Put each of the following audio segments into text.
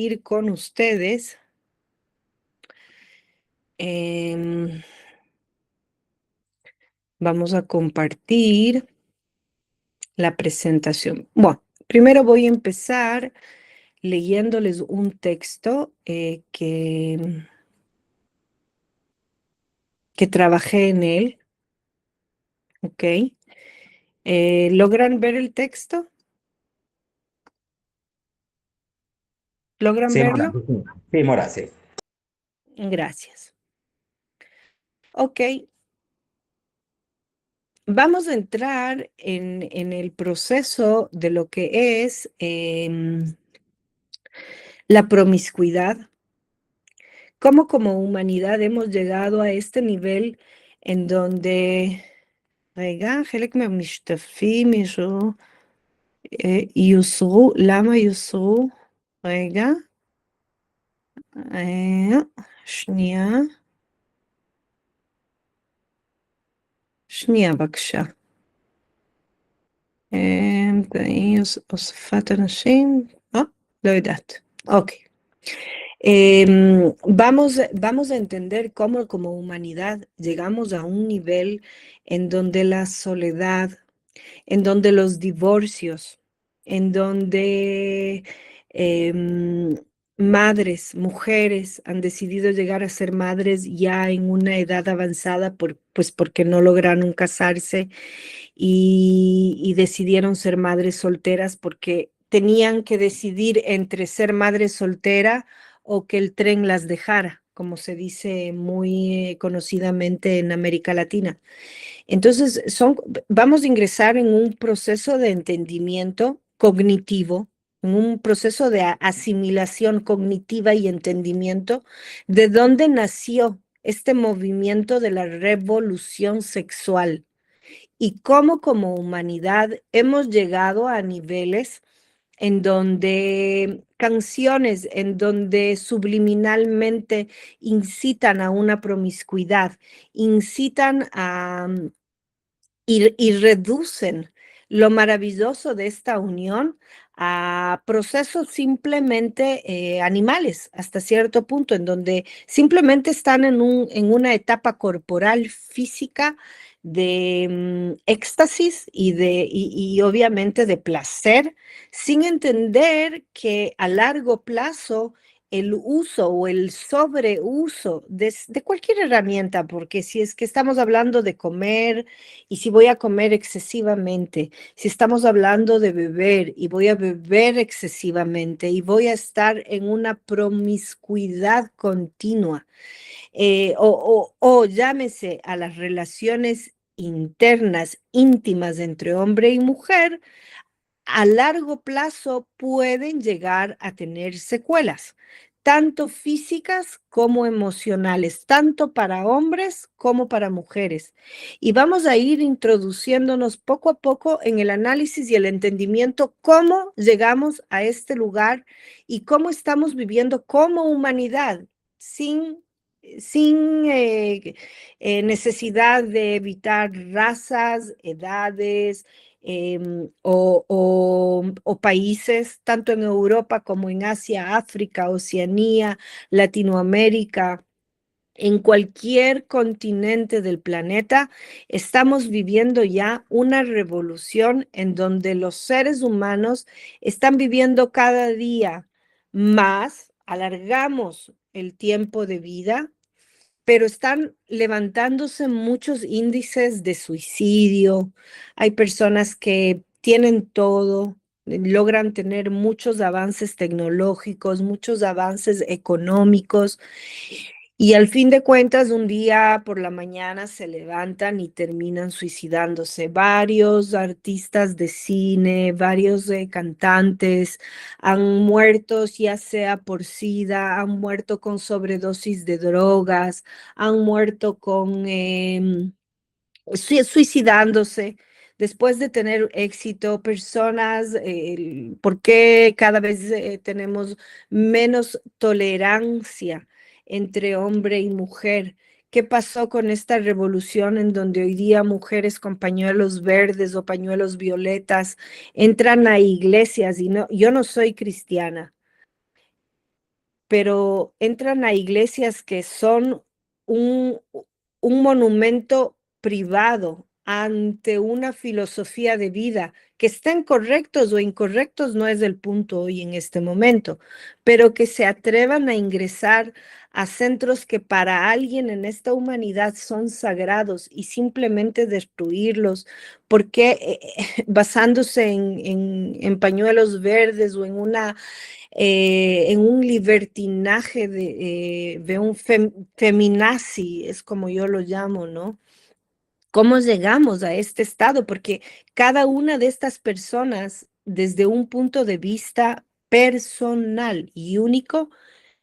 compartir con ustedes vamos a compartir la presentación. Bueno, primero voy a empezar leyéndoles un texto que trabajé en él, ¿ok? ¿Logran ver el texto? ¿Logran Sí, Mora. verlo? Sí, Mora, sí. Gracias. Ok, vamos a entrar en el proceso de lo que es la promiscuidad. Cómo como humanidad hemos llegado a este nivel en donde, רגע, חלק מהמשתתפים יוסרו, למה יוסרו? רגע, שנייה, שנייה בבקשה. הוספת אנשים, לא יודעת, אוקיי. Vamos a entender cómo como humanidad llegamos a un nivel en donde la soledad, en donde los divorcios, en donde madres, mujeres han decidido llegar a ser madres ya en una edad avanzada pues porque no lograron casarse y decidieron ser madres solteras porque tenían que decidir entre ser madre soltera o que el tren las dejara, como se dice muy conocidamente en América Latina. Entonces, vamos a ingresar en un proceso de entendimiento cognitivo, en un proceso de asimilación cognitiva y entendimiento de dónde nació este movimiento de la revolución sexual y cómo como humanidad hemos llegado a niveles en donde canciones, en donde subliminalmente incitan a una promiscuidad, incitan a y reducen lo maravilloso de esta unión a procesos simplemente animales, hasta cierto punto, en donde simplemente están en una etapa corporal física de éxtasis y obviamente de placer, sin entender que a largo plazo el uso o el sobreuso de cualquier herramienta, porque si es que estamos hablando de comer, y si voy a comer excesivamente, si estamos hablando de beber y voy a beber excesivamente y voy a estar en una promiscuidad continua, o llámese a las relaciones internas, íntimas entre hombre y mujer, a largo plazo pueden llegar a tener secuelas, tanto físicas como emocionales, tanto para hombres como para mujeres. Y vamos a ir introduciéndonos poco a poco en el análisis y el entendimiento cómo llegamos a este lugar y cómo estamos viviendo como humanidad sin necesidad de evitar razas, edades, o países, tanto en Europa como en Asia, África, Oceanía, Latinoamérica, en cualquier continente del planeta, estamos viviendo ya una revolución en donde los seres humanos están viviendo cada día más, alargamos el tiempo de vida, pero están levantándose muchos índices de suicidio. Hay personas que tienen todo, logran tener muchos avances tecnológicos, muchos avances económicos, y al fin de cuentas, un día por la mañana se levantan y terminan suicidándose. Varios artistas de cine, varios cantantes han muerto, ya sea por SIDA, han muerto con sobredosis de drogas, han muerto con suicidándose después de tener éxito. Personas, ¿por qué cada vez tenemos menos tolerancia entre hombre y mujer? ¿Qué pasó con esta revolución en donde hoy día mujeres con pañuelos verdes o pañuelos violetas entran a iglesias? Y no, yo no soy cristiana, pero entran a iglesias que son un, un monumento privado ante una filosofía de vida, que estén correctos o incorrectos no es el punto hoy en este momento, pero que se atrevan a ingresar a centros que para alguien en esta humanidad son sagrados y simplemente destruirlos, porque basándose en pañuelos verdes o en un libertinaje de un feminazi, es como yo lo llamo, ¿no? ¿Cómo llegamos a este estado? Porque cada una de estas personas, desde un punto de vista personal y único,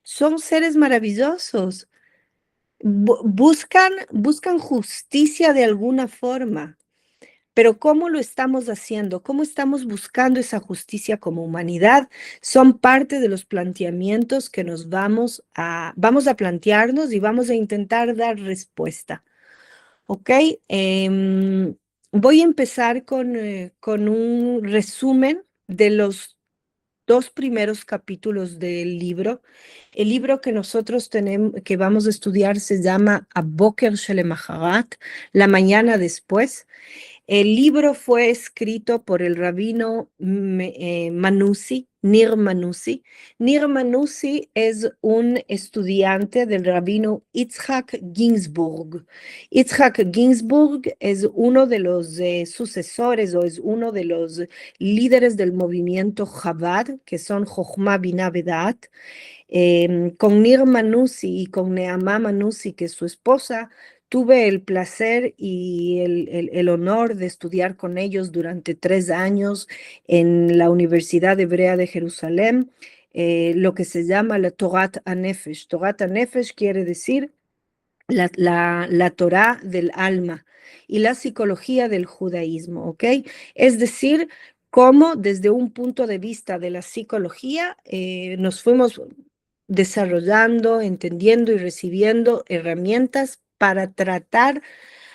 son seres maravillosos. Buscan justicia de alguna forma. Pero ¿cómo lo estamos haciendo? ¿Cómo estamos buscando esa justicia como humanidad? Son parte de los planteamientos que nos vamos a plantearnos y vamos a intentar dar respuesta. ¿Ok? Voy a empezar con un resumen de los dos primeros capítulos del libro. El libro que nosotros tenemos, que vamos a estudiar se llama Aboker Shelemaharat, la mañana después. El libro fue escrito por el rabino Manussi, Nir Manussi. Nir Manussi es un estudiante del rabino Itzhak Ginsburg. Itzhak Ginsburg es uno de los sucesores o es uno de los líderes del movimiento Chabad, que son Jochma Binah Vedat. Con Nir Manussi y con Neamá Manussi, que es su esposa, tuve el placer y el honor de estudiar con ellos durante 3 años en la Universidad Hebrea de Jerusalén, lo que se llama la Torat HaNefesh. Torat HaNefesh quiere decir la Torá del alma y la psicología del judaísmo, ¿ok? Es decir, cómo desde un punto de vista de la psicología nos fuimos desarrollando, entendiendo y recibiendo herramientas para tratar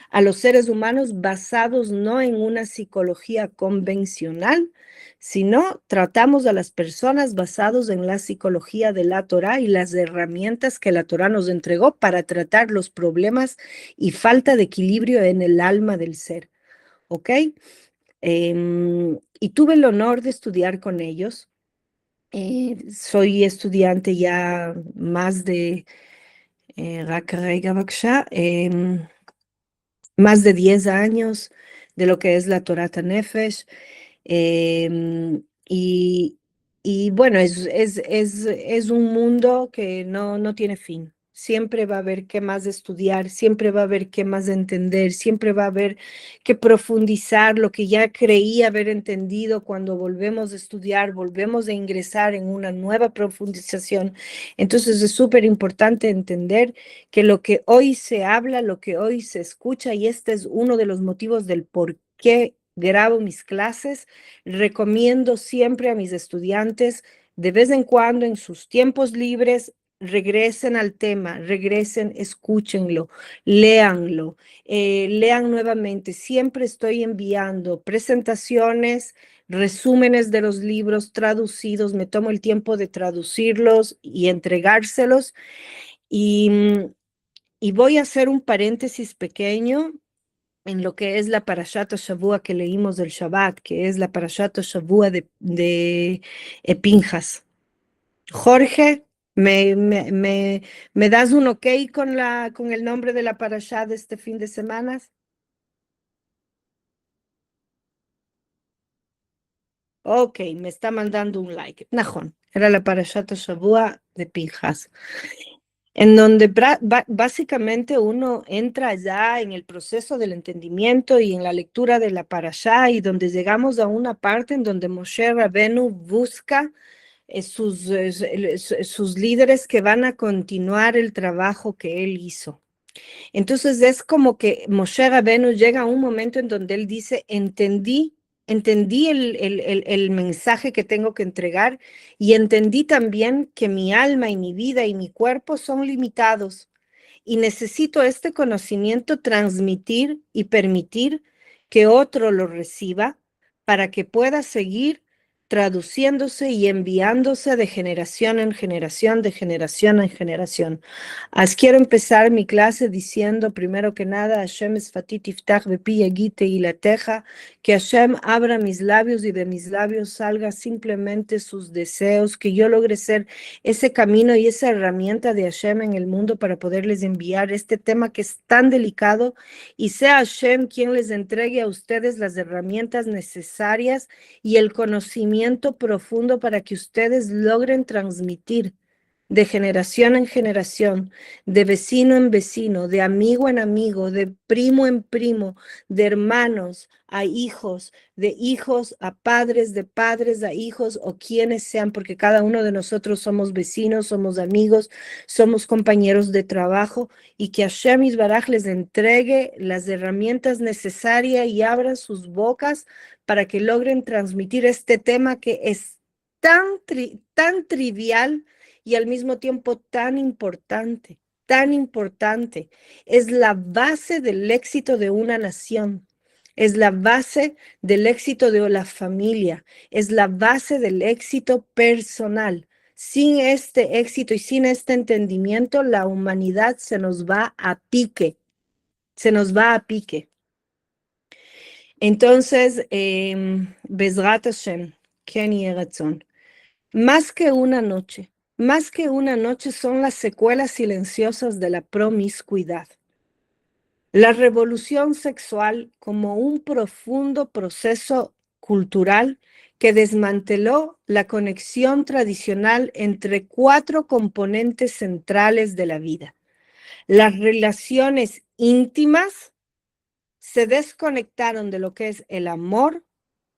a los seres humanos basados no en una psicología convencional, sino tratamos a las personas basados en la psicología de la Torá y las herramientas que la Torá nos entregó para tratar los problemas y falta de equilibrio en el alma del ser. ¿Ok? Y tuve el honor de estudiar con ellos. Soy estudiante ya más de, רק רגע בבקשה, más de 10 años de lo que es la Torah Nefesh. Y, y bueno, es un mundo que no tiene fin. Siempre va a haber qué más estudiar, siempre va a haber qué más entender, siempre va a haber que profundizar lo que ya creí haber entendido. Cuando volvemos a estudiar, volvemos a ingresar en una nueva profundización. Entonces es súper importante entender que lo que hoy se habla, lo que hoy se escucha, y este es uno de los motivos del por qué grabo mis clases, recomiendo siempre a mis estudiantes, de vez en cuando en sus tiempos libres, regresen al tema, regresen, escúchenlo, léanlo, lean nuevamente. Siempre estoy enviando presentaciones, resúmenes de los libros traducidos, me tomo el tiempo de traducirlos y entregárselos. Y, y voy a hacer un paréntesis pequeño en lo que es la Parashat Shavua que leímos del Shabbat, que es la Parashat Shavua de Pinjas. Jorge, ¿me das un ok con el nombre de la Parashat de este fin de semana? Ok, me está mandando un like. Najón, era la Parashat Shavua de Pinjas, en donde básicamente uno entra ya en el proceso del entendimiento y en la lectura de la parashá, y donde llegamos a una parte en donde Moshe Rabenu busca sus líderes que van a continuar el trabajo que él hizo. Entonces es como que Moshe Rabenu llega a un momento en donde él dice, entendí el mensaje que tengo que entregar, y entendí también que mi alma y mi vida y mi cuerpo son limitados y necesito este conocimiento transmitir y permitir que otro lo reciba para que pueda seguir traduciéndose y enviándose de generación en generación, de generación en generación. Quiero empezar mi clase diciendo, primero que nada, Hashem esfati tiftach bepi yagid tehilateja, que Hashem abra mis labios y de mis labios salga simplemente sus deseos, que yo logre ser ese camino y esa herramienta de Hashem en el mundo para poderles enviar este tema que es tan delicado, y sea Hashem quien les entregue a ustedes las herramientas necesarias y el conocimiento profundo para que ustedes logren transmitir de generación en generación, de vecino en vecino, de amigo en amigo, de primo en primo, de hermanos a hijos, de hijos a padres, de padres a hijos o quienes sean, porque cada uno de nosotros somos vecinos, somos amigos, somos compañeros de trabajo, y que Hashem Yisbaraj les entregue las herramientas necesarias y abra sus bocas para que logren transmitir este tema que es tan trivial y al mismo tiempo tan importante, tan importante. Es la base del éxito de una nación, es la base del éxito de la familia, es la base del éxito personal. Sin este éxito y sin este entendimiento, la humanidad se nos va a pique, se nos va a pique. Entonces, Bezrat Hashem, Ken Yeh Ratzon. Más que una noche son las secuelas silenciosas de la promiscuidad. La revolución sexual como un profundo proceso cultural que desmanteló la conexión tradicional entre 4 componentes centrales de la vida. Las relaciones íntimas se desconectaron de lo que es el amor,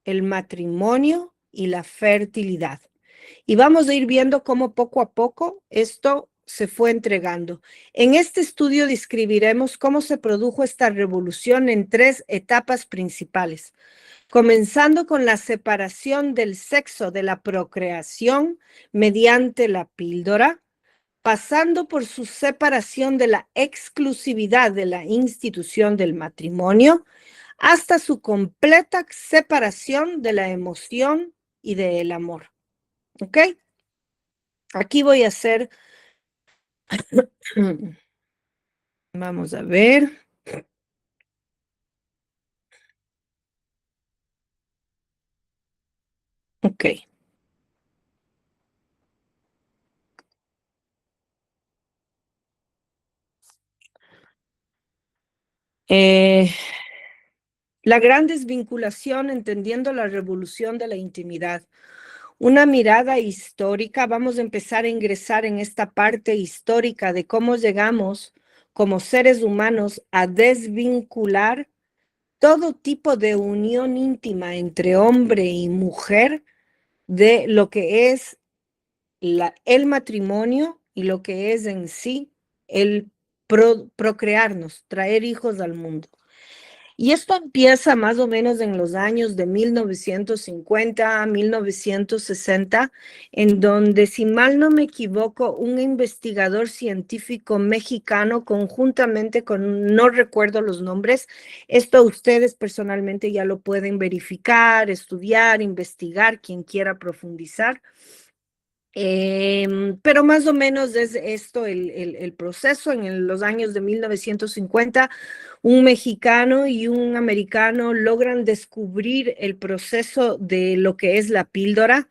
el matrimonio y la fertilidad. Y vamos a ir viendo cómo poco a poco esto se fue entregando. En este estudio describiremos cómo se produjo esta revolución en 3 etapas principales, comenzando con la separación del sexo de la procreación mediante la píldora, pasando por su separación de la exclusividad de la institución del matrimonio, hasta su completa separación de la emoción y del amor. ¿Ok? Aquí voy a hacer, vamos a ver. Ok. La gran desvinculación, entendiendo la revolución de la intimidad. Una mirada histórica, vamos a empezar a ingresar en esta parte histórica de cómo llegamos como seres humanos a desvincular todo tipo de unión íntima entre hombre y mujer de lo que es el matrimonio y lo que es en sí el procrearnos, traer hijos al mundo. Y esto empieza más o menos en los años de 1950 a 1960, en donde, si mal no me equivoco, un investigador científico mexicano, conjuntamente con, no recuerdo los nombres, esto ustedes personalmente ya lo pueden verificar, estudiar, investigar, quien quiera profundizar. Pero más o menos es esto el proceso. En los años de 1950, un mexicano y un americano logran descubrir el proceso de lo que es la píldora,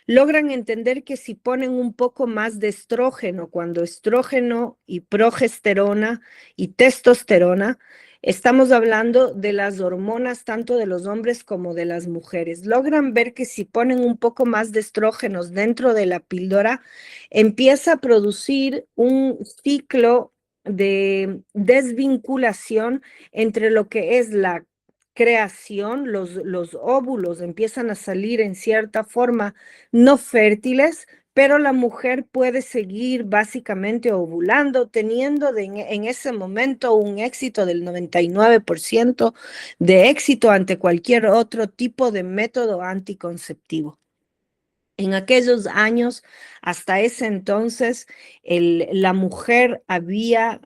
logran entender que si ponen un poco más de estrógeno, cuando estrógeno y progesterona y testosterona, estamos hablando de las hormonas tanto de los hombres como de las mujeres. Logran ver que si ponen un poco más de estrógenos dentro de la píldora, empieza a producir un ciclo de desvinculación entre lo que es la creación, los óvulos empiezan a salir en cierta forma no fértiles, pero la mujer puede seguir básicamente ovulando, teniendo en ese momento un éxito del 99% de éxito ante cualquier otro tipo de método anticonceptivo. En aquellos años, hasta ese entonces, la mujer había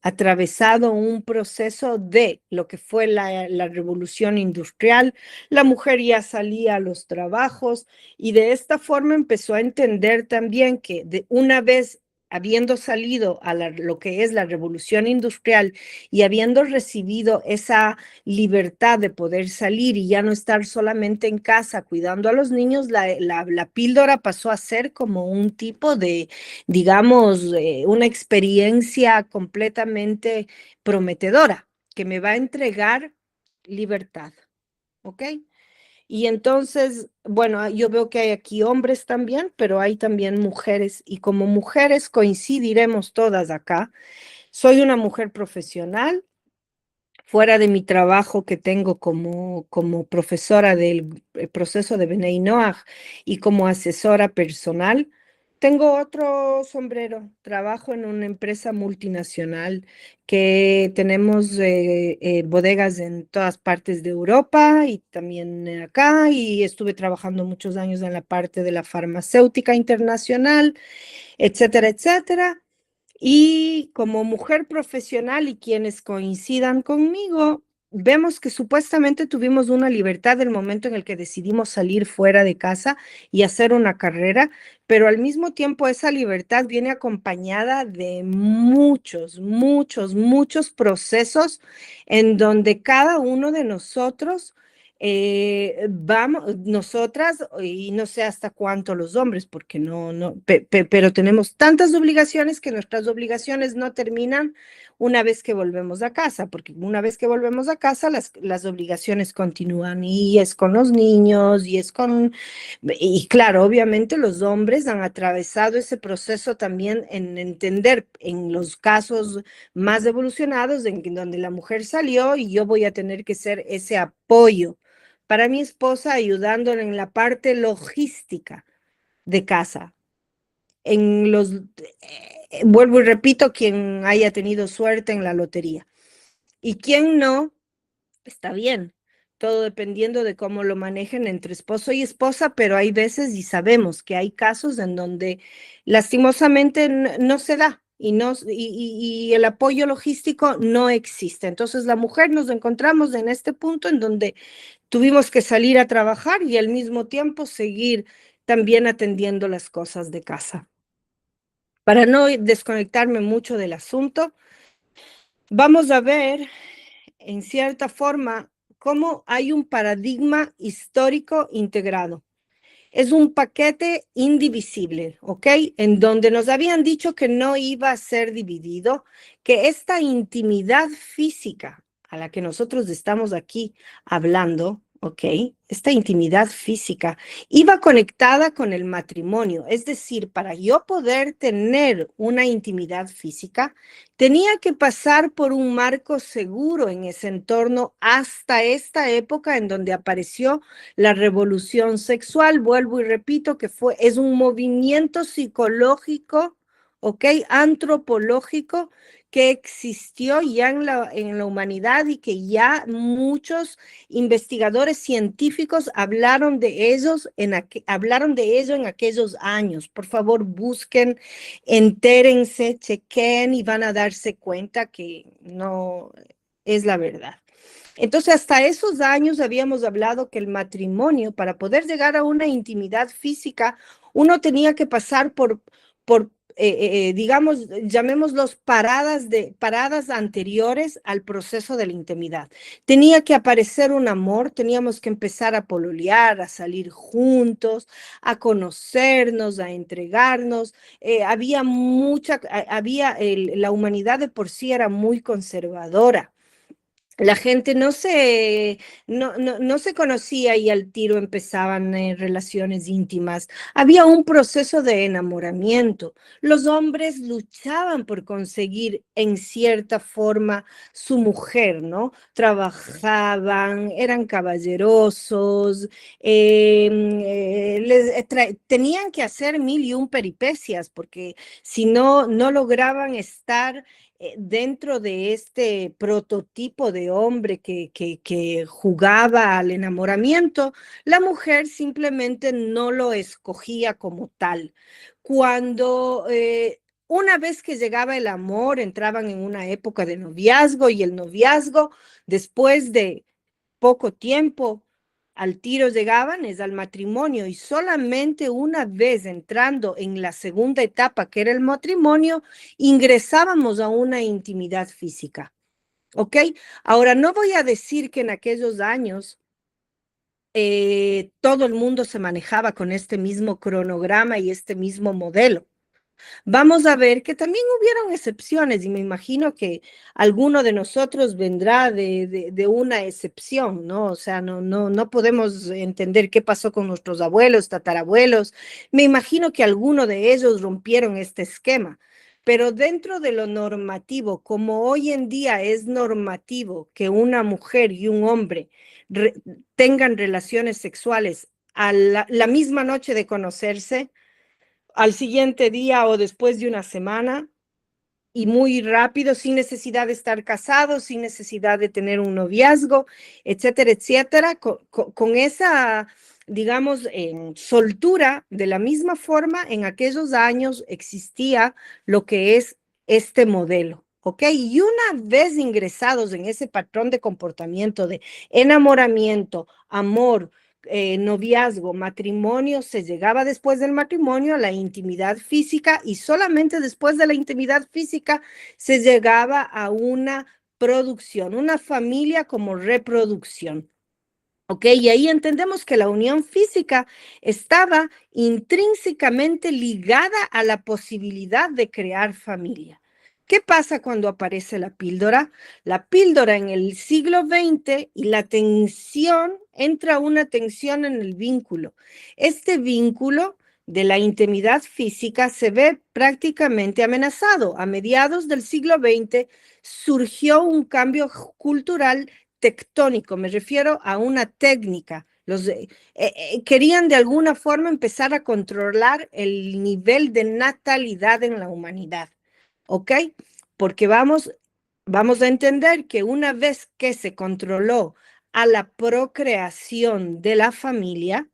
atravesado un proceso de lo que fue la revolución industrial. La mujer ya salía a los trabajos y de esta forma empezó a entender también que una vez habiendo salido a lo que es la revolución industrial y habiendo recibido esa libertad de poder salir y ya no estar solamente en casa cuidando a los niños, la píldora pasó a ser como un tipo de, digamos, una experiencia completamente prometedora que me va a entregar libertad, ¿ok? Y entonces, bueno, yo veo que hay aquí hombres también, pero hay también mujeres y como mujeres coincidiremos todas acá. Soy una mujer profesional fuera de mi trabajo que tengo como profesora del proceso de Bnei Noach y como asesora personal, tengo otro sombrero. Trabajo en una empresa multinacional que tenemos bodegas en todas partes de Europa y también acá, y estuve trabajando muchos años en la parte de la farmacéutica internacional, etcétera, etcétera. Y como mujer profesional y quienes coincidan conmigo, vemos que supuestamente tuvimos una libertad del momento en el que decidimos salir fuera de casa y hacer una carrera, pero al mismo tiempo esa libertad viene acompañada de muchos, muchos, muchos procesos en donde cada uno de nosotros vamos, nosotras, y no sé hasta cuánto los hombres, porque pero tenemos tantas obligaciones que nuestras obligaciones no terminan una vez que volvemos a casa, porque una vez que volvemos a casa, las obligaciones continúan y es con los niños y claro, obviamente los hombres han atravesado ese proceso también en entender en los casos más evolucionados en donde la mujer salió y yo voy a tener que ser ese apoyo para mi esposa, ayudándole en la parte logística de casa. Vuelvo y repito, quien haya tenido suerte en la lotería. Y quien no, está bien. Todo dependiendo de cómo lo manejen entre esposo y esposa, pero hay veces y sabemos que hay casos en donde lastimosamente no se da y el apoyo logístico no existe. Entonces la mujer nos encontramos en este punto en donde tuvimos que salir a trabajar y al mismo tiempo seguir también atendiendo las cosas de casa. Para no desconectarme mucho del asunto, vamos a ver en cierta forma cómo hay un paradigma histórico integrado. Es un paquete indivisible, ¿ok? En donde nos habían dicho que no iba a ser dividido, que esta intimidad física a la que nosotros estamos aquí hablando, ¿ok? Esta intimidad física iba conectada con el matrimonio. Es decir, para yo poder tener una intimidad física, tenía que pasar por un marco seguro en ese entorno hasta esta época en donde apareció la revolución sexual. Vuelvo y repito que es un movimiento psicológico, ¿ok? Antropológico que existió ya en la humanidad y que ya muchos investigadores científicos hablaron de ello en aquellos años. Por favor, busquen, entérense, chequen y van a darse cuenta que no es la verdad. Entonces, hasta esos años habíamos hablado que el matrimonio, para poder llegar a una intimidad física, uno tenía que pasar por digamos, llamémoslos paradas anteriores al proceso de la intimidad. Tenía que aparecer un amor, teníamos que empezar a pololear, a salir juntos, a conocernos, a entregarnos. La humanidad de por sí era muy conservadora. La gente no se conocía y al tiro empezaban relaciones íntimas. Había un proceso de enamoramiento. Los hombres luchaban por conseguir en cierta forma su mujer, ¿no? Trabajaban, eran caballerosos, tenían que hacer mil y un peripecias porque si no, no lograban estar dentro de este prototipo de hombre que jugaba al enamoramiento, la mujer simplemente no lo escogía como tal. Cuando una vez que llegaba el amor, entraban en una época de noviazgo y el noviazgo, después de poco tiempo, al tiro llegaban es al matrimonio y solamente una vez entrando en la segunda etapa, que era el matrimonio, ingresábamos a una intimidad física. ¿Ok? Ahora, no voy a decir que en aquellos años todo el mundo se manejaba con este mismo cronograma y este mismo modelo. Vamos a ver que también hubieron excepciones y me imagino que alguno de nosotros vendrá de una excepción, ¿no? O sea, no podemos entender qué pasó con nuestros abuelos, tatarabuelos. Me imagino que alguno de ellos rompieron este esquema, pero dentro de lo normativo, como hoy en día es normativo que una mujer y un hombre re tengan relaciones sexuales a la misma noche de conocerse, al siguiente día o después de una semana y muy rápido, sin necesidad de estar casados, sin necesidad de tener un noviazgo, etcétera, etcétera, con esa, digamos, soltura, de la misma forma, en aquellos años existía lo que es este modelo. ¿Ok? Y una vez ingresados en ese patrón de comportamiento de enamoramiento, amor, noviazgo, matrimonio, se llegaba después del matrimonio a la intimidad física y solamente después de la intimidad física se llegaba a una producción, una familia como reproducción. ¿Ok? Y ahí entendemos que la unión física estaba intrínsecamente ligada a la posibilidad de crear familia. ¿Qué pasa cuando aparece la píldora? La píldora en el siglo XX y la tensión, entra una tensión en el vínculo. Este vínculo de la intimidad física se ve prácticamente amenazado. A mediados del siglo XX surgió un cambio cultural tectónico, me refiero a una técnica. Querían de alguna forma empezar a controlar el nivel de natalidad en la humanidad, ¿ok? Porque vamos a entender que una vez que se controló a la procreación de la familia,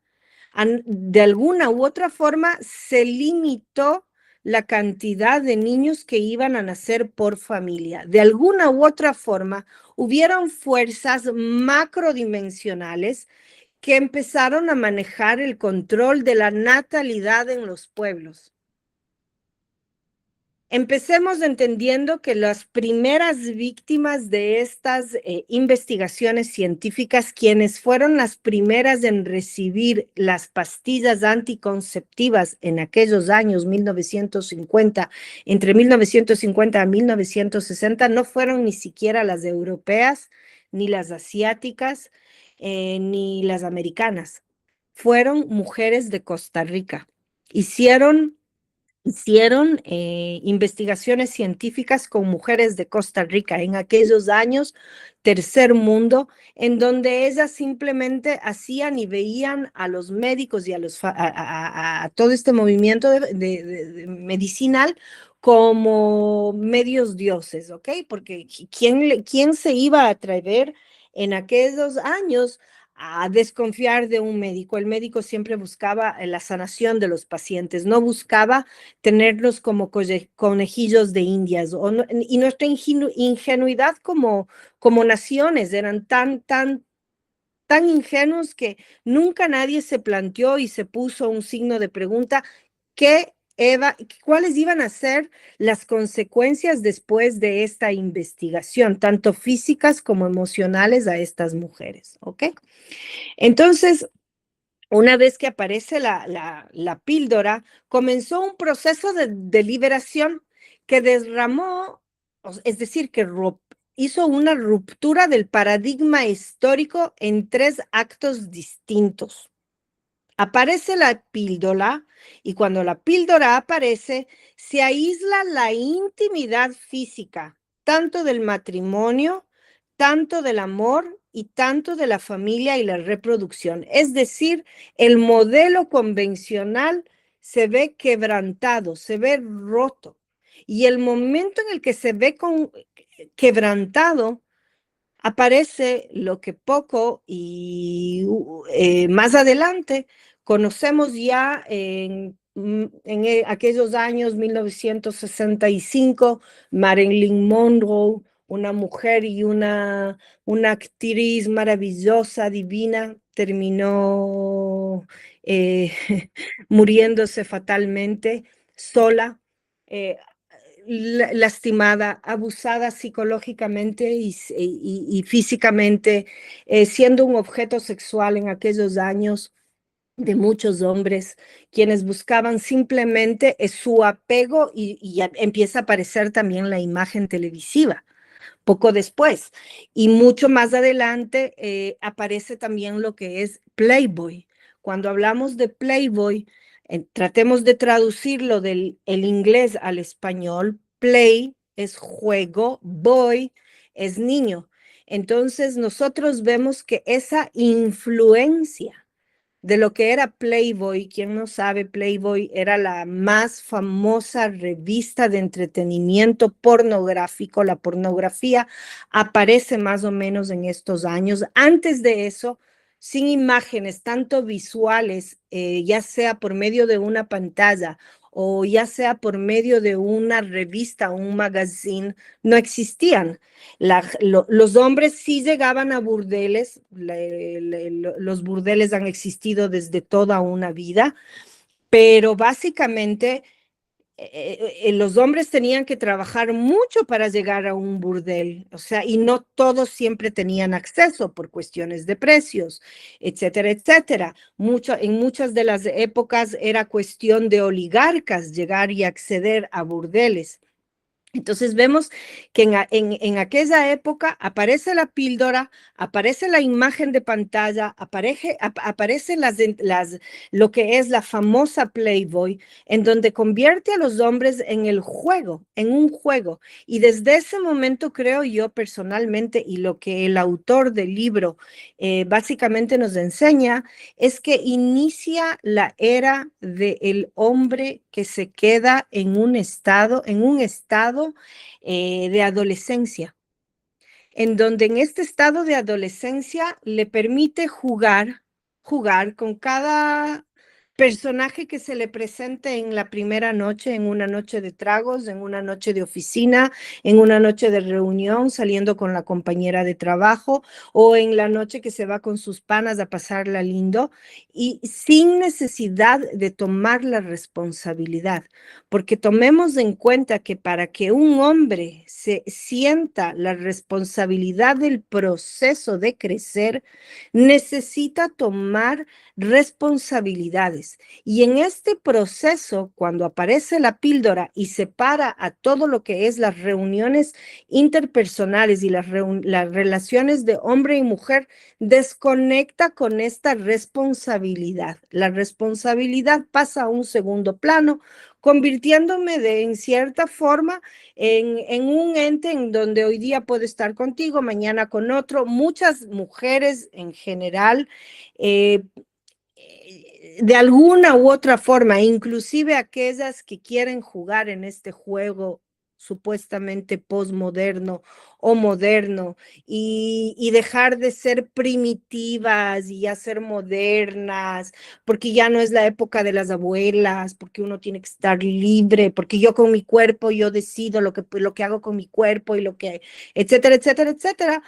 de alguna u otra forma se limitó la cantidad de niños que iban a nacer por familia. De alguna u otra forma, hubieron fuerzas macrodimensionales que empezaron a manejar el control de la natalidad en los pueblos. Empecemos entendiendo que las primeras víctimas de estas investigaciones científicas, quienes fueron las primeras en recibir las pastillas anticonceptivas en aquellos años 1950, entre 1950 a 1960, no fueron ni siquiera las europeas, ni las asiáticas, ni las americanas. Fueron mujeres de Costa Rica. Hicieron investigaciones científicas con mujeres de Costa Rica en aquellos años, tercer mundo, en donde ellas simplemente hacían y veían a los médicos y a todo este movimiento de medicinal como medios dioses, ¿ok? Porque ¿quién se iba a atrever en aquellos años a desconfiar de un médico? El médico siempre buscaba la sanación de los pacientes, no buscaba tenerlos como conejillos de indias. Y nuestra ingenuidad como naciones eran tan ingenuos que nunca nadie se planteó y se puso un signo de pregunta, ¿cuáles iban a ser las consecuencias después de esta investigación, tanto físicas como emocionales a estas mujeres? ¿Ok? Entonces, una vez que aparece la píldora, comenzó un proceso de liberación que derramó, es decir, que hizo una ruptura del paradigma histórico en tres actos distintos. Aparece la píldora y cuando la píldora aparece, se aísla la intimidad física, tanto del matrimonio, tanto del amor y tanto de la familia y la reproducción. Es decir, el modelo convencional se ve quebrantado, se ve roto. Y el momento en el que se ve quebrantado, aparece lo que poco y más adelante conocemos ya en aquellos años 1965, Marilyn Monroe, una mujer y una actriz maravillosa, divina, terminó eh, muriéndose fatalmente, sola. eh, Lastimada, abusada psicológicamente y físicamente, siendo un objeto sexual en aquellos años de muchos hombres, quienes buscaban simplemente su apego y ya empieza a aparecer también la imagen televisiva poco después. Y mucho más adelante aparece también lo que es Playboy. Cuando hablamos de Playboy, tratemos de traducirlo del el inglés al español. Play es juego, boy es niño. Entonces nosotros vemos que esa influencia de lo que era Playboy. Quien no sabe, Playboy era la más famosa revista de entretenimiento pornográfico. La pornografía aparece más o menos en estos años. Antes de eso, sin imágenes, tanto visuales, ya sea por medio de una pantalla o ya sea por medio de una revista o un magazine, no existían. Los hombres sí llegaban a burdeles, los burdeles han existido desde toda una vida, pero básicamente los hombres tenían que trabajar mucho para llegar a un burdel, o sea, y no todos siempre tenían acceso por cuestiones de precios, etcétera, etcétera. En muchas de las épocas era cuestión de oligarcas llegar y acceder a burdeles. Entonces vemos que en aquella época aparece la píldora, aparece la imagen de pantalla, aparece lo que es la famosa Playboy, en donde convierte a los hombres en el juego, en un juego. Y desde ese momento creo yo personalmente, y lo que el autor del libro básicamente nos enseña, es que inicia la era del hombre que se queda en un estado de adolescencia, en donde en este estado de adolescencia le permite jugar con cada personaje que se le presente en la primera noche, en una noche de tragos, en una noche de oficina, en una noche de reunión, saliendo con la compañera de trabajo o en la noche que se va con sus panas a pasarla lindo y sin necesidad de tomar la responsabilidad, porque tomemos en cuenta que para que un hombre se sienta la responsabilidad del proceso de crecer, necesita tomar responsabilidades. Y en este proceso, cuando aparece la píldora y separa a todo lo que es las reuniones interpersonales y las relaciones de hombre y mujer, desconecta con esta responsabilidad. La responsabilidad pasa a un segundo plano, convirtiéndome en cierta forma en un ente en donde hoy día puedo estar contigo, mañana con otro. Muchas mujeres en general de alguna u otra forma, inclusive aquellas que quieren jugar en este juego supuestamente posmoderno o moderno y dejar de ser primitivas y ya ser modernas, porque ya no es la época de las abuelas, porque uno tiene que estar libre, porque yo con mi cuerpo, yo decido lo que hago con mi cuerpo y lo que, etcétera, etcétera, etcétera.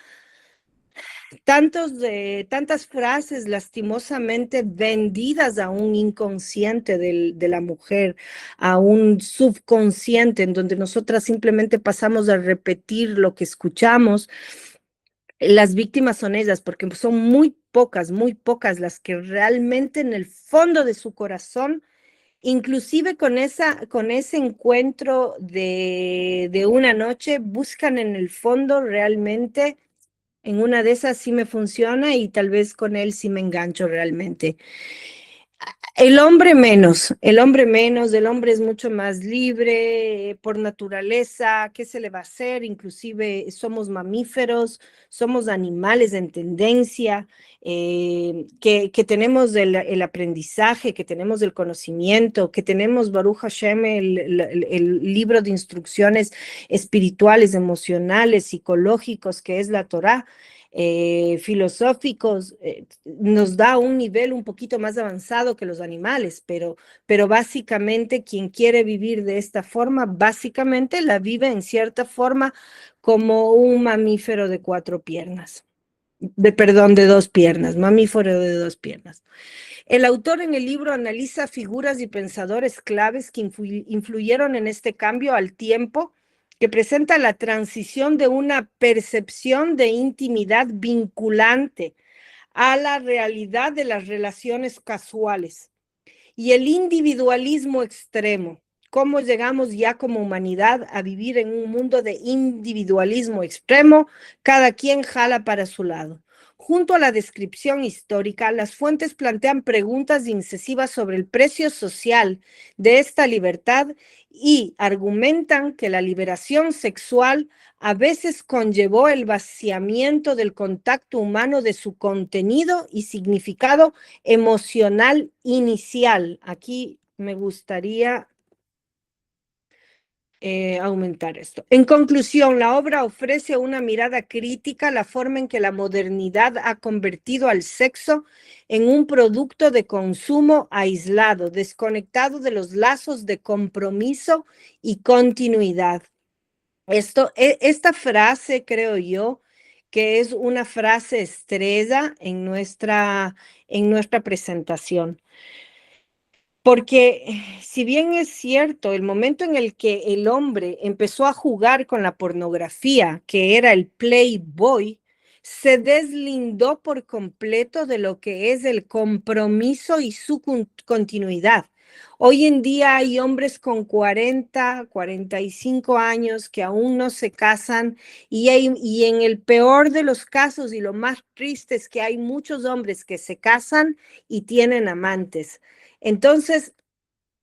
Tantas frases lastimosamente vendidas a un inconsciente de la mujer, a un subconsciente en donde nosotras simplemente pasamos a repetir lo que escuchamos. Las víctimas son ellas, porque son muy pocas las que realmente en el fondo de su corazón, inclusive con ese encuentro de una noche, buscan en el fondo realmente en una de esas sí me funciona y tal vez con él sí me engancho realmente. el hombre menos, el hombre es mucho más libre por naturaleza, ¿qué se le va a hacer? Inclusive somos mamíferos, somos animales en tendencia, que tenemos el aprendizaje, que tenemos el conocimiento, que tenemos Baruch Hashem, el libro de instrucciones espirituales, emocionales, psicológicos, que es la Torá, filosóficos, nos da un nivel un poquito más avanzado que los animales, pero básicamente quien quiere vivir de esta forma, básicamente la vive en cierta forma como un mamífero de cuatro piernas, perdón, de dos piernas, mamífero de dos piernas. El autor en el libro analiza figuras y pensadores claves que influyeron en este cambio al tiempo, que presenta la transición de una percepción de intimidad vinculante a la realidad de las relaciones casuales y el individualismo extremo. ¿Cómo llegamos ya como humanidad a vivir en un mundo de individualismo extremo? Cada quien jala para su lado. Junto a la descripción histórica, las fuentes plantean preguntas incisivas sobre el precio social de esta libertad y argumentan que la liberación sexual a veces conllevó el vaciamiento del contacto humano de su contenido y significado emocional inicial. Aquí me gustaría aumentar esto. En conclusión, la obra ofrece una mirada crítica a la forma en que la modernidad ha convertido al sexo en un producto de consumo aislado, desconectado de los lazos de compromiso y continuidad. Esta frase, creo yo, que es una frase estrella en nuestra presentación. Porque si bien es cierto, el momento en el que el hombre empezó a jugar con la pornografía, que era el Playboy, se deslindó por completo de lo que es el compromiso y su continuidad. Hoy en día hay hombres con 40, 45 años que aún no se casan y en el peor de los casos y lo más triste es que hay muchos hombres que se casan y tienen amantes. Entonces,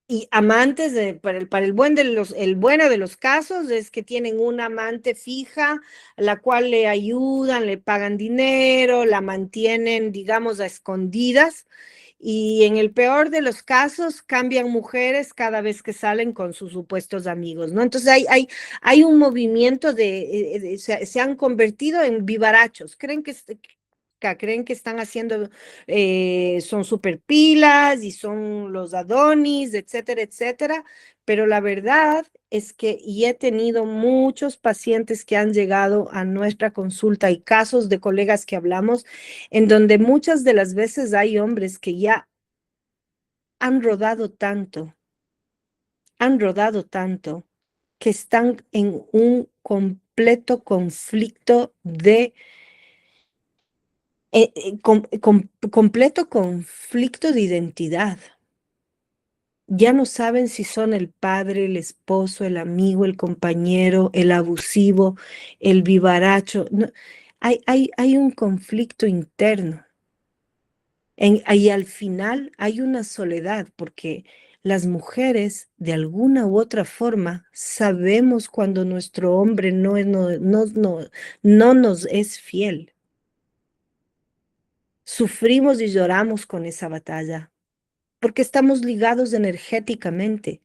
y amantes, para el bueno de los casos es que tienen una amante fija, la cual le ayudan, le pagan dinero, la mantienen, digamos, a escondidas. Y en el peor de los casos, cambian mujeres cada vez que salen con sus supuestos amigos, ¿no? Entonces hay un movimiento se han convertido en vivarachos. Creen que están haciendo, son super pilas y son los Adonis, etcétera, etcétera. Pero la verdad es que y he tenido muchos pacientes que han llegado a nuestra consulta y casos de colegas que hablamos, en donde muchas de las veces hay hombres que ya han rodado tanto, que están en un completo conflicto completo conflicto de identidad. Ya no saben si son el padre, el esposo, el amigo, el compañero, el abusivo, el vivaracho. No, hay un conflicto interno. Y al final hay una soledad porque las mujeres, de alguna u otra forma, sabemos cuando nuestro hombre no nos es fiel. Sufrimos y lloramos con esa batalla porque estamos ligados energéticamente.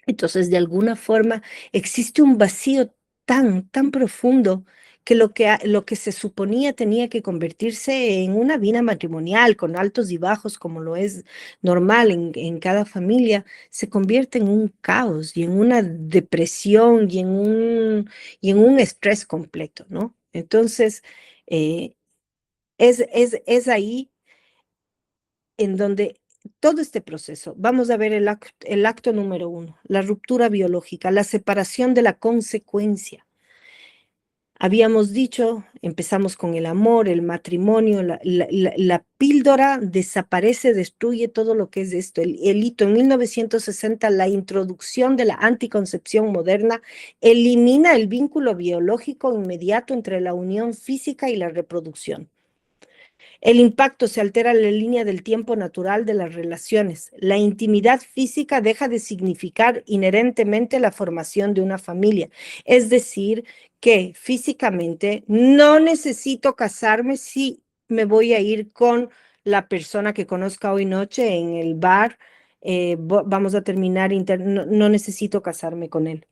Entonces, de alguna forma, existe un vacío tan profundo que lo que se suponía tenía que convertirse en una vida matrimonial con altos y bajos, como lo es normal en cada familia, se convierte en un caos y en una depresión y en un estrés completo, ¿no? Entonces, eh, es ahí en donde todo este proceso, vamos a ver el acto número uno, la ruptura biológica, la separación de la consecuencia. Habíamos dicho, empezamos con el amor, el matrimonio, la píldora desaparece, destruye todo lo que es esto. El hito en 1960, la introducción de la anticoncepción moderna elimina el vínculo biológico inmediato entre la unión física y la reproducción. El impacto se altera la línea del tiempo natural de las relaciones. La intimidad física deja de significar inherentemente la formación de una familia. Es decir, que físicamente no necesito casarme si me voy a ir con la persona que conozca hoy noche en el bar. Vamos a terminar, no necesito casarme con él.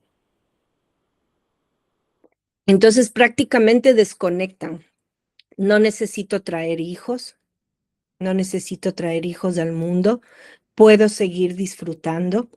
Entonces prácticamente desconectan. No necesito traer hijos. No necesito traer hijos al mundo, puedo seguir disfrutando,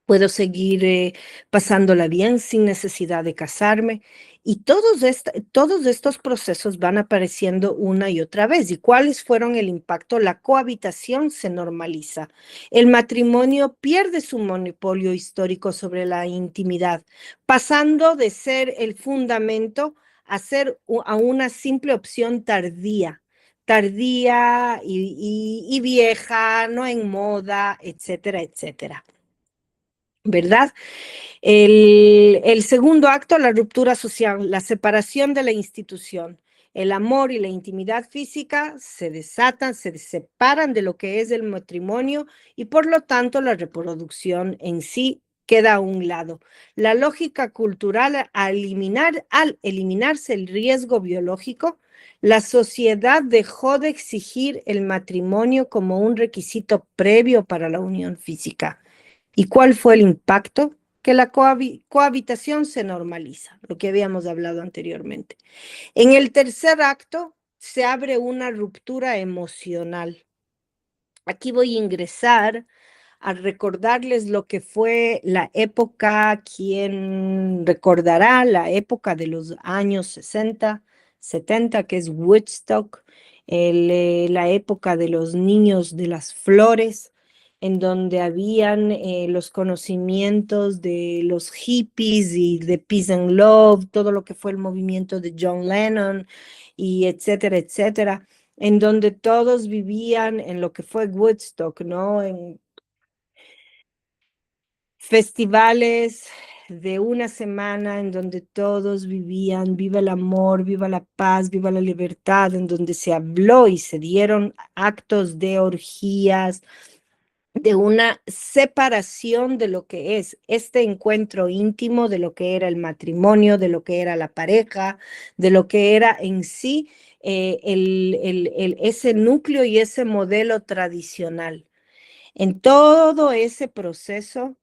puedo seguir pasándola bien sin necesidad de casarme. Y todos estos procesos van apareciendo una y otra vez. ¿Y cuáles fueron el impacto? La cohabitación se normaliza. El matrimonio pierde su monopolio histórico sobre la intimidad, pasando de ser el fundamento a ser a una simple opción tardía y vieja, no en moda, etcétera, etcétera. ¿Verdad? El segundo acto, la ruptura social, la separación de la institución. El amor y la intimidad física se desatan, se separan de lo que es el matrimonio y por lo tanto la reproducción en sí queda a un lado. La lógica cultural, al eliminarse el riesgo biológico, la sociedad dejó de exigir el matrimonio como un requisito previo para la unión física. ¿Y cuál fue el impacto? Que la cohabitación se normaliza, lo que habíamos hablado anteriormente. En el tercer acto se abre una ruptura emocional. Aquí voy a ingresar a recordarles lo que fue la época, quien recordará la época de los años 60, 70, que es Woodstock, la época de los niños de las flores, en donde habían los conocimientos de los hippies y de Peace and Love, todo lo que fue el movimiento de John Lennon y etcétera, etcétera, en donde todos vivían en lo que fue Woodstock, ¿no? En festivales de una semana en donde todos vivían, viva el amor, viva la paz, viva la libertad, en donde se habló y se dieron actos de orgías, de una separación de lo que es este encuentro íntimo, de lo que era el matrimonio, de lo que era la pareja, de lo que era en sí ese núcleo y ese modelo tradicional. En todo ese proceso,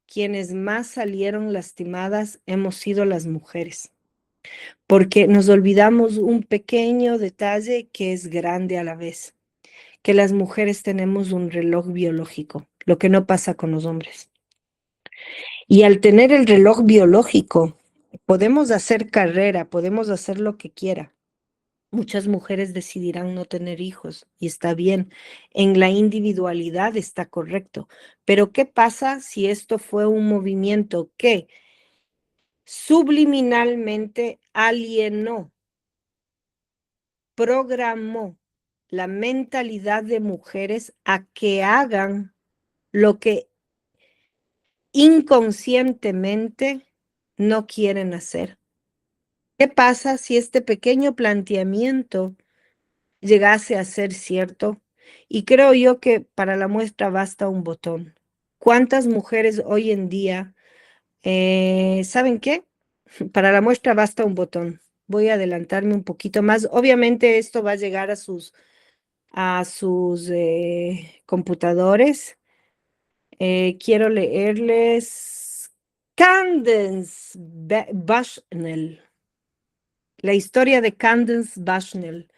quienes más salieron lastimadas hemos sido las mujeres, porque nos olvidamos un pequeño detalle que es grande a la vez, que las mujeres tenemos un reloj biológico, lo que no pasa con los hombres. Y al tener el reloj biológico, podemos hacer carrera, podemos hacer lo que quiera. Muchas mujeres decidirán no tener hijos y está bien. En la individualidad está correcto. Pero ¿qué pasa si esto fue un movimiento que subliminalmente alienó, programó la mentalidad de mujeres a que hagan lo que inconscientemente no quieren hacer? ¿Qué pasa si este pequeño planteamiento llegase a ser cierto? Y creo yo que para la muestra basta un botón. ¿Cuántas mujeres hoy en día, saben qué? Para la muestra basta un botón. Voy a adelantarme un poquito más. Obviamente esto va a llegar a sus computadores. Quiero leerles Candace Bushnell, la historia de Candace Bushnell.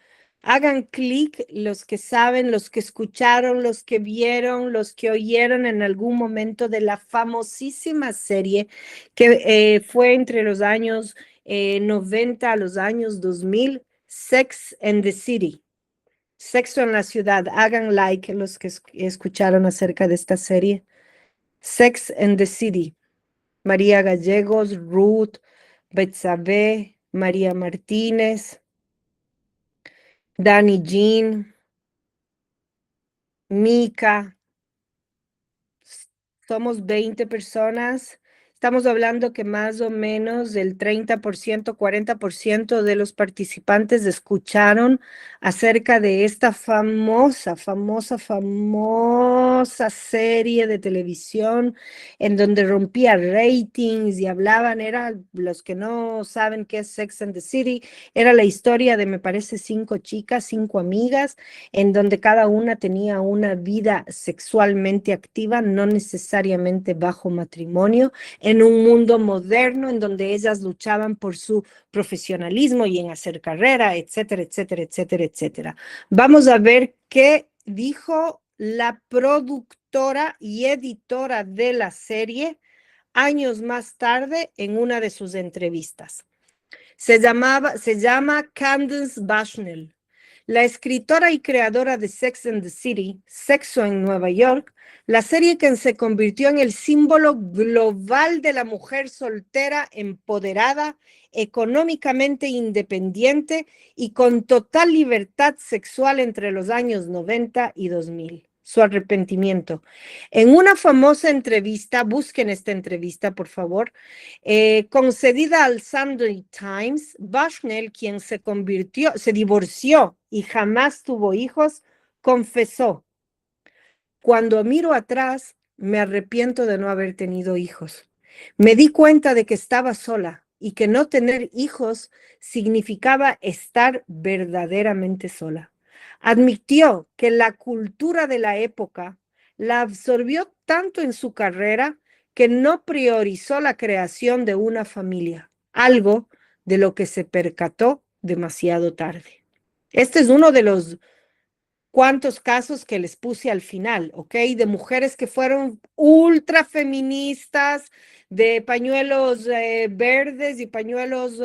Hagan clic los que saben, los que escucharon, los que vieron, los que oyeron en algún momento de la famosísima serie que fue entre los años 90 a los años 2000, Sex and the City. Sexo en la ciudad. Hagan like los que escucharon acerca de esta serie. Sex and the City. María Gallegos, Ruth, Betsabe, María Martínez, Dani Jean, Mika. Somos 20 personas. Estamos hablando que más o menos el 30%, 40% de los participantes escucharon acerca de esta famosa serie de televisión en donde rompía ratings y hablaban, los que no saben qué es Sex and the City, era la historia de, me parece, 5 chicas, 5 amigas, en donde cada una tenía una vida sexualmente activa, no necesariamente bajo matrimonio, en un mundo moderno en donde ellas luchaban por su profesionalismo y en hacer carrera, etcétera, etcétera, etcétera, etcétera. Vamos a ver qué dijo la productora y editora de la serie años más tarde en una de sus entrevistas. Se llama Candace Bushnell. La escritora y creadora de Sex and the City, Sexo en Nueva York, la serie que se convirtió en el símbolo global de la mujer soltera, empoderada, económicamente independiente y con total libertad sexual entre los años 90 y 2000. Su arrepentimiento. En una famosa entrevista, busquen esta entrevista, por favor, concedida al Sunday Times, Bushnell, quien se divorció y jamás tuvo hijos, confesó: cuando miro atrás, me arrepiento de no haber tenido hijos. Me di cuenta de que estaba sola y que no tener hijos significaba estar verdaderamente sola. Admitió que la cultura de la época la absorbió tanto en su carrera que no priorizó la creación de una familia, algo de lo que se percató demasiado tarde. Este es uno de los cuántos casos que les puse al final, ¿ok? De mujeres que fueron ultra feministas, de pañuelos verdes y pañuelos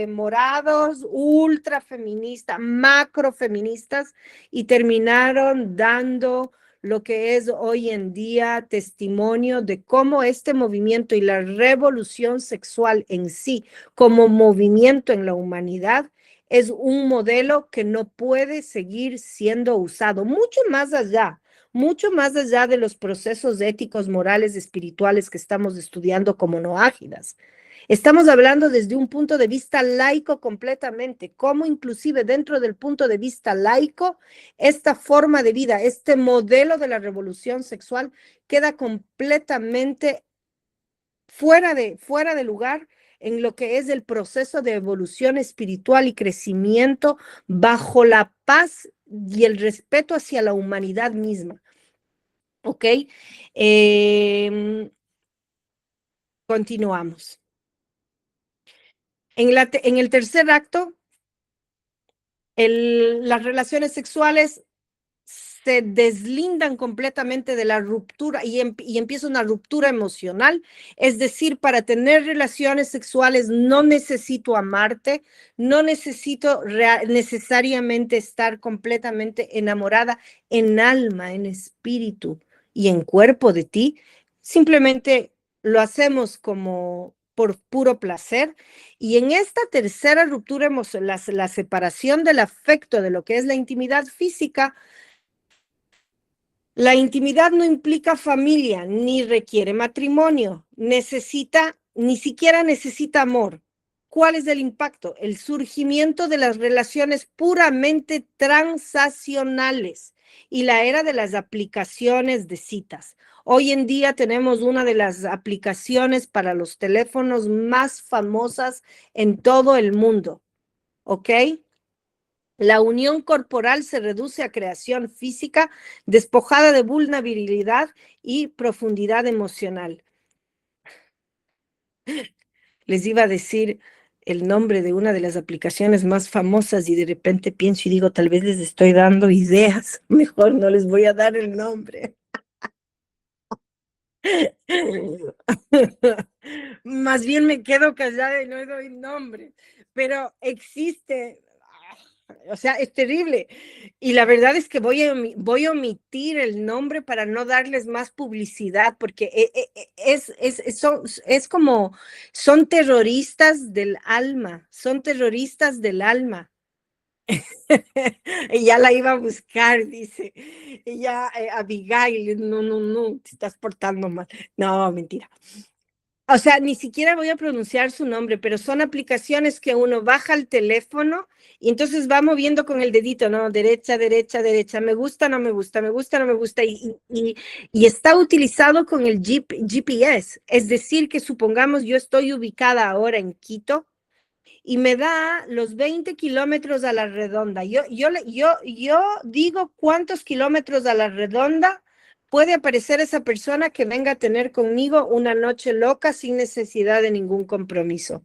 morados, ultra feministas, macro feministas, y terminaron dando lo que es hoy en día testimonio de cómo este movimiento y la revolución sexual en sí, como movimiento en la humanidad, es un modelo que no puede seguir siendo usado, mucho más allá de los procesos éticos, morales, espirituales que estamos estudiando como no ágidas. Estamos hablando desde un punto de vista laico completamente, cómo inclusive dentro del punto de vista laico, esta forma de vida, este modelo de la revolución sexual queda completamente fuera de lugar en lo que es el proceso de evolución espiritual y crecimiento bajo la paz y el respeto hacia la humanidad misma. ¿Ok? Continuamos. En el tercer acto, las relaciones sexuales se deslindan completamente de la ruptura y empieza una ruptura emocional. Es decir, para tener relaciones sexuales no necesito amarte, no necesito necesariamente estar completamente enamorada en alma, en espíritu y en cuerpo de ti. Simplemente lo hacemos como por puro placer. Y en esta tercera ruptura emocional, la separación del afecto de lo que es la intimidad física, la intimidad no implica familia, ni requiere matrimonio, ni siquiera necesita amor. ¿Cuál es el impacto? El surgimiento de las relaciones puramente transaccionales y la era de las aplicaciones de citas. Hoy en día tenemos una de las aplicaciones para los teléfonos más famosas en todo el mundo, ¿ok? La unión corporal se reduce a creación física despojada de vulnerabilidad y profundidad emocional. Les iba a decir el nombre de una de las aplicaciones más famosas y de repente pienso y digo, tal vez les estoy dando ideas. Mejor no les voy a dar el nombre. Más bien me quedo callada y no doy nombre, pero existe, o sea, es terrible. Y la verdad es que voy a omitir el nombre para no darles más publicidad, porque es como, son terroristas del alma, son terroristas del alma. Y ya la iba a buscar, dice. Y ya, Abigail, no, te estás portando mal. No, mentira. O sea, ni siquiera voy a pronunciar su nombre, pero son aplicaciones que uno baja al teléfono y entonces va moviendo con el dedito, ¿no? Derecha, derecha, derecha, me gusta, no me gusta, me gusta, no me gusta, y está utilizado con el GPS. Es decir, que supongamos yo estoy ubicada ahora en Quito y me da los 20 kilómetros a la redonda. Yo digo cuántos kilómetros a la redonda puede aparecer esa persona que venga a tener conmigo una noche loca sin necesidad de ningún compromiso.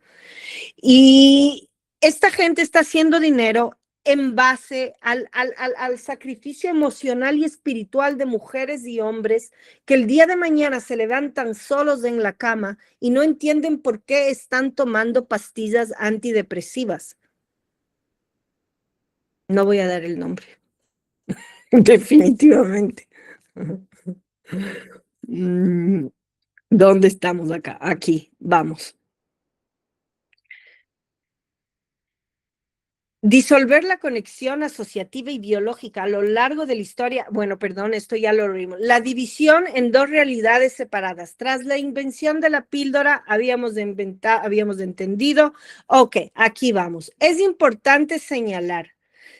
Y esta gente está haciendo dinero en base al sacrificio emocional y espiritual de mujeres y hombres que el día de mañana se levantan solos en la cama y no entienden por qué están tomando pastillas antidepresivas. No voy a dar el nombre, definitivamente. ¿Dónde estamos acá? Aquí, vamos. Disolver la conexión asociativa y biológica a lo largo de la historia, bueno, perdón, esto ya lo vimos, la división en dos realidades separadas. Tras la invención de la píldora, habíamos entendido, ok, aquí vamos. Es importante señalar,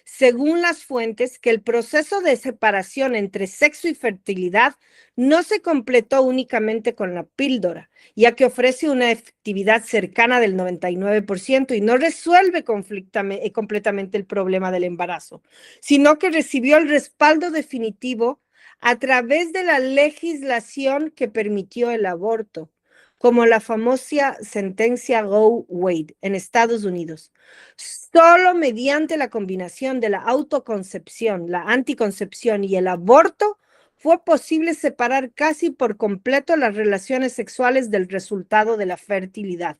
según las fuentes, que el proceso de separación entre sexo y fertilidad no se completó únicamente con la píldora, ya que ofrece una efectividad cercana del 99% y no resuelve completamente el problema del embarazo, sino que recibió el respaldo definitivo a través de la legislación que permitió el aborto, como la famosa sentencia Roe Wade en Estados Unidos. Solo mediante la combinación de la autoconcepción, la anticoncepción y el aborto fue posible separar casi por completo las relaciones sexuales del resultado de la fertilidad.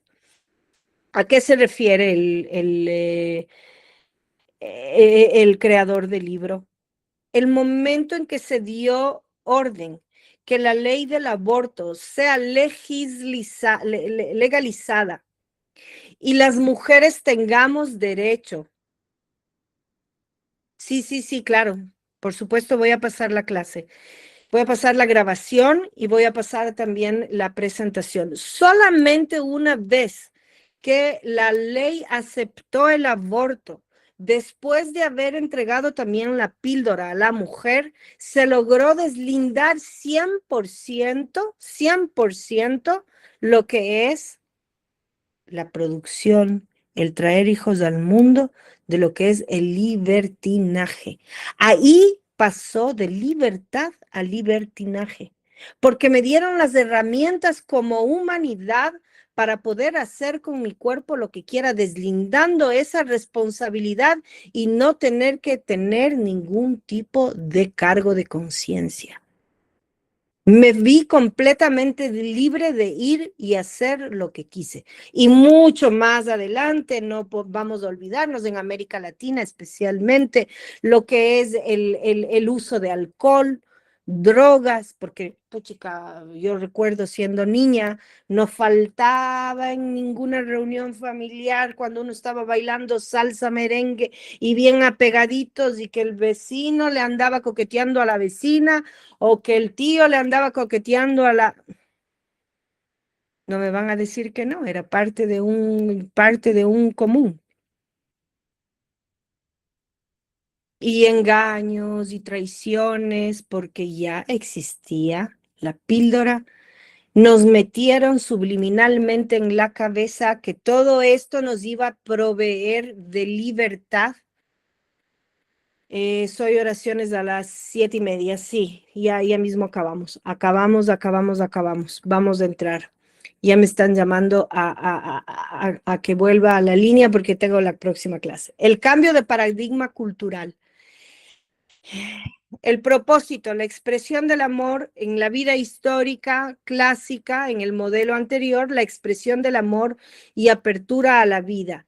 ¿A qué se refiere el creador del libro? El momento en que se dio orden que la ley del aborto sea legalizada y las mujeres tengamos derecho. Sí, sí, sí, claro. Por supuesto, voy a pasar la clase. Voy a pasar la grabación y voy a pasar también la presentación. Solamente una vez que la ley aceptó el aborto, después de haber entregado también la píldora a la mujer, se logró deslindar 100% lo que es la producción, el traer hijos al mundo, de lo que es el libertinaje. Ahí pasó de libertad a libertinaje, porque me dieron las herramientas como humanidad para poder hacer con mi cuerpo lo que quiera, deslindando esa responsabilidad y no tener que tener ningún tipo de cargo de conciencia. Me vi completamente libre de ir y hacer lo que quise. Y mucho más adelante, no vamos a olvidarnos, en América Latina especialmente, lo que es el uso de alcohol, drogas, porque, puchica, yo recuerdo siendo niña, no faltaba en ninguna reunión familiar cuando uno estaba bailando salsa, merengue y bien apegaditos y que el vecino le andaba coqueteando a la vecina o que el tío le andaba coqueteando a la... No me van a decir que no, era parte de un común. Y engaños y traiciones, porque ya existía la píldora. Nos metieron subliminalmente en la cabeza que todo esto nos iba a proveer de libertad. Soy oraciones a las 7:30, sí, ya mismo acabamos, vamos a entrar. Ya me están llamando a que vuelva a la línea porque tengo la próxima clase. El cambio de paradigma cultural. El propósito, la expresión del amor en la vida histórica, clásica, en el modelo anterior, la expresión del amor y apertura a la vida.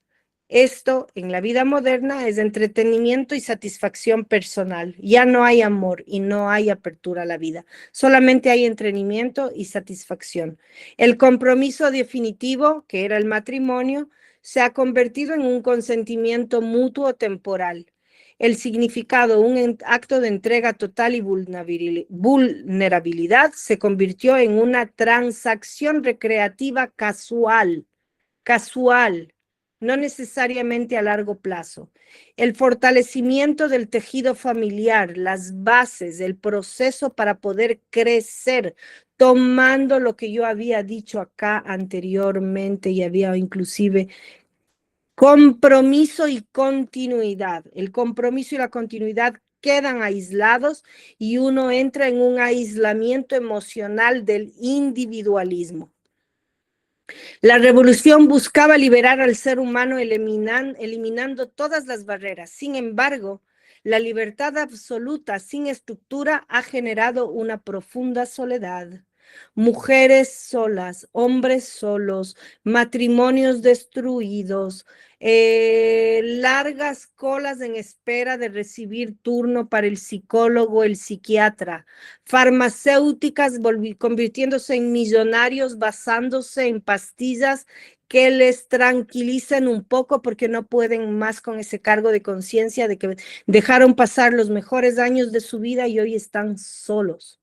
Esto en la vida moderna es entretenimiento y satisfacción personal. Ya no hay amor y no hay apertura a la vida. Solamente hay entretenimiento y satisfacción. El compromiso definitivo, que era el matrimonio, se ha convertido en un consentimiento mutuo temporal. el significado, un acto de entrega total y vulnerabilidad, se convirtió en una transacción recreativa casual, no necesariamente a largo plazo. El fortalecimiento del tejido familiar, las bases, el proceso para poder crecer, tomando lo que yo había dicho acá anteriormente y había inclusive compromiso y continuidad. El compromiso y la continuidad quedan aislados y uno entra en un aislamiento emocional del individualismo. La revolución buscaba liberar al ser humano eliminando todas las barreras. Sin embargo, la libertad absoluta sin estructura ha generado una profunda soledad. Mujeres solas, hombres solos, matrimonios destruidos, largas colas en espera de recibir turno para el psicólogo, el psiquiatra, farmacéuticas convirtiéndose en millonarios basándose en pastillas que les tranquilicen un poco porque no pueden más con ese cargo de conciencia de que dejaron pasar los mejores años de su vida y hoy están solos,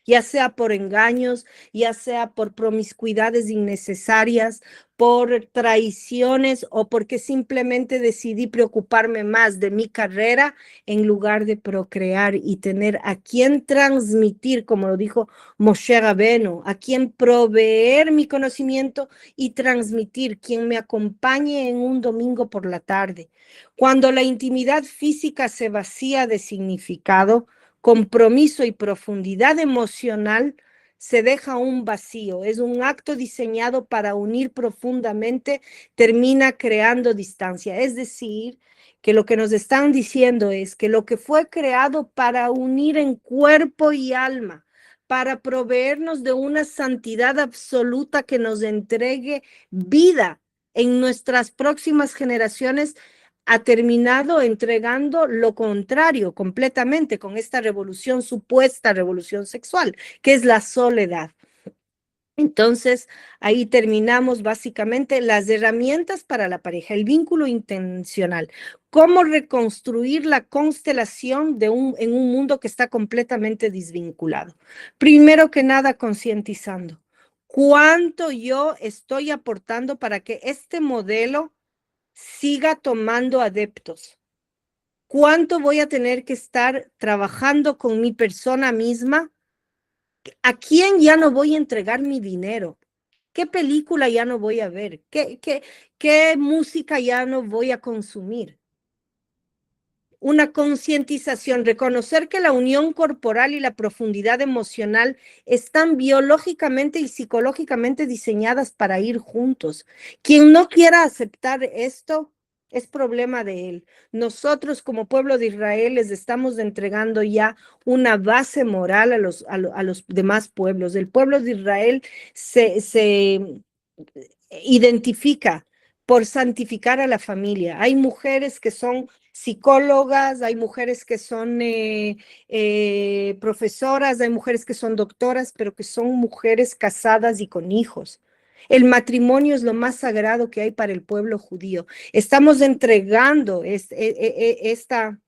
ya sea por engaños, ya sea por promiscuidades innecesarias, por traiciones o porque simplemente decidí preocuparme más de mi carrera en lugar de procrear y tener a quien transmitir, como lo dijo Moshe Rabenu, a quien proveer mi conocimiento y transmitir, quien me acompañe en un domingo por la tarde. Cuando la intimidad física se vacía de significado, compromiso y profundidad emocional, se deja un vacío. Es un acto diseñado para unir profundamente, termina creando distancia. Es decir, que lo que nos están diciendo es que lo que fue creado para unir en cuerpo y alma, para proveernos de una santidad absoluta que nos entregue vida en nuestras próximas generaciones, ha terminado entregando lo contrario completamente con esta revolución, supuesta revolución sexual, que es la soledad. Entonces, ahí terminamos básicamente las herramientas para la pareja, el vínculo intencional, cómo reconstruir la constelación en un mundo que está completamente desvinculado. Primero que nada, concientizando. ¿Cuánto yo estoy aportando para que este modelo siga tomando adeptos? ¿Cuánto voy a tener que estar trabajando con mi persona misma? ¿A quién ya no voy a entregar mi dinero? ¿Qué película ya no voy a ver? ¿Qué música ya no voy a consumir? Una concientización, reconocer que la unión corporal y la profundidad emocional están biológicamente y psicológicamente diseñadas para ir juntos. Quien no quiera aceptar esto es problema de él. Nosotros como pueblo de Israel les estamos entregando ya una base moral a los demás pueblos. El pueblo de Israel se identifica por santificar a la familia. Hay mujeres que son psicólogas, hay mujeres que son profesoras, hay mujeres que son doctoras, pero que son mujeres casadas y con hijos. El matrimonio es lo más sagrado que hay para el pueblo judío. Estamos entregando esta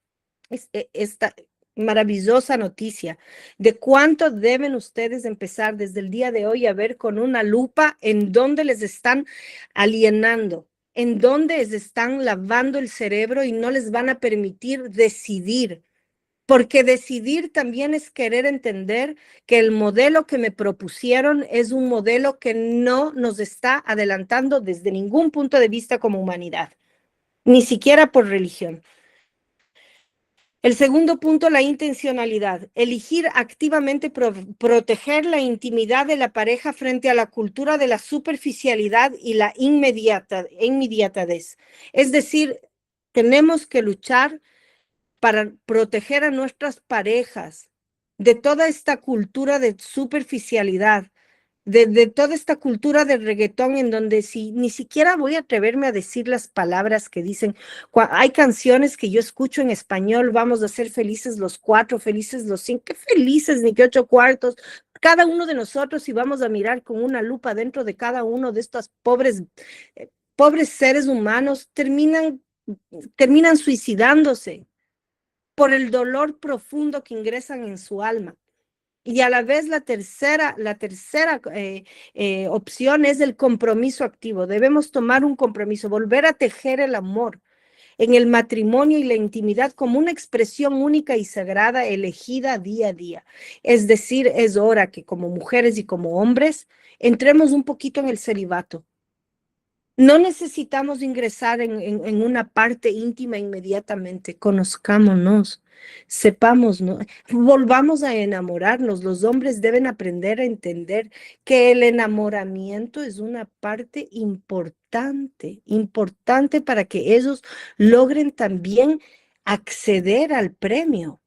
maravillosa noticia de cuánto deben ustedes empezar desde el día de hoy a ver con una lupa en dónde les están alienando, en dónde les están lavando el cerebro y no les van a permitir decidir. Porque decidir también es querer entender que el modelo que me propusieron es un modelo que no nos está adelantando desde ningún punto de vista como humanidad, ni siquiera por religión. El segundo punto, la intencionalidad. Elegir activamente proteger la intimidad de la pareja frente a la cultura de la superficialidad y la inmediatez. Es decir, tenemos que luchar para proteger a nuestras parejas de toda esta cultura de superficialidad, de toda esta cultura del reggaetón en donde si ni siquiera voy a atreverme a decir las palabras que dicen. Hay canciones que yo escucho en español, vamos a ser felices los cuatro, felices los cinco, qué felices, ni que ocho cuartos. Cada uno de nosotros, si vamos a mirar con una lupa dentro de cada uno de estos pobres seres humanos, terminan terminan suicidándose por el dolor profundo que ingresan en su alma. Y a la vez la tercera opción es el compromiso activo. Debemos tomar un compromiso, volver a tejer el amor en el matrimonio y la intimidad como una expresión única y sagrada elegida día a día. Es decir, es hora que como mujeres y como hombres entremos un poquito en el celibato. No necesitamos ingresar en una parte íntima inmediatamente. Conozcámonos, sepamos, ¿no? Volvamos a enamorarnos. Los hombres deben aprender a entender que el enamoramiento es una parte importante, importante para que ellos logren también acceder al premio.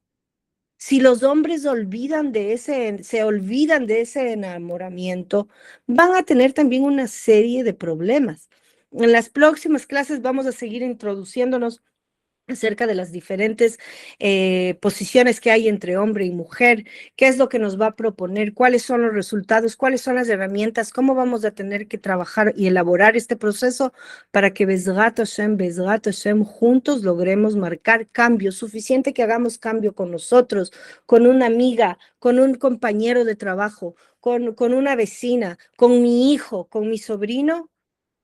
Si los hombres se olvidan de ese enamoramiento, van a tener también una serie de problemas. En las próximas clases vamos a seguir introduciéndonos acerca de las diferentes posiciones que hay entre hombre y mujer, qué es lo que nos va a proponer, cuáles son los resultados, cuáles son las herramientas, cómo vamos a tener que trabajar y elaborar este proceso para que Bezrat Hashem, juntos logremos marcar cambio, suficiente que hagamos cambio con nosotros, con una amiga, con un compañero de trabajo, con una vecina, con mi hijo, con mi sobrino,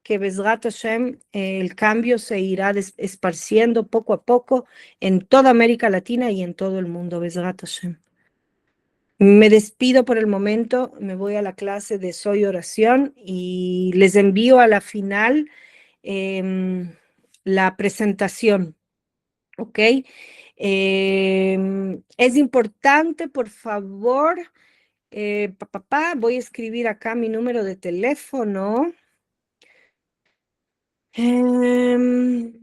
que Bezrat Hashem, el cambio se irá esparciendo poco a poco en toda América Latina y en todo el mundo, Bezrat Hashem. Me despido por el momento, me voy a la clase de Soy Oración y les envío a la final la presentación, ¿ok? Es importante, por favor, voy a escribir acá mi número de teléfono. Em,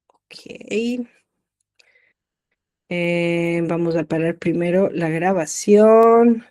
ok. Vamos a parar primero la grabación.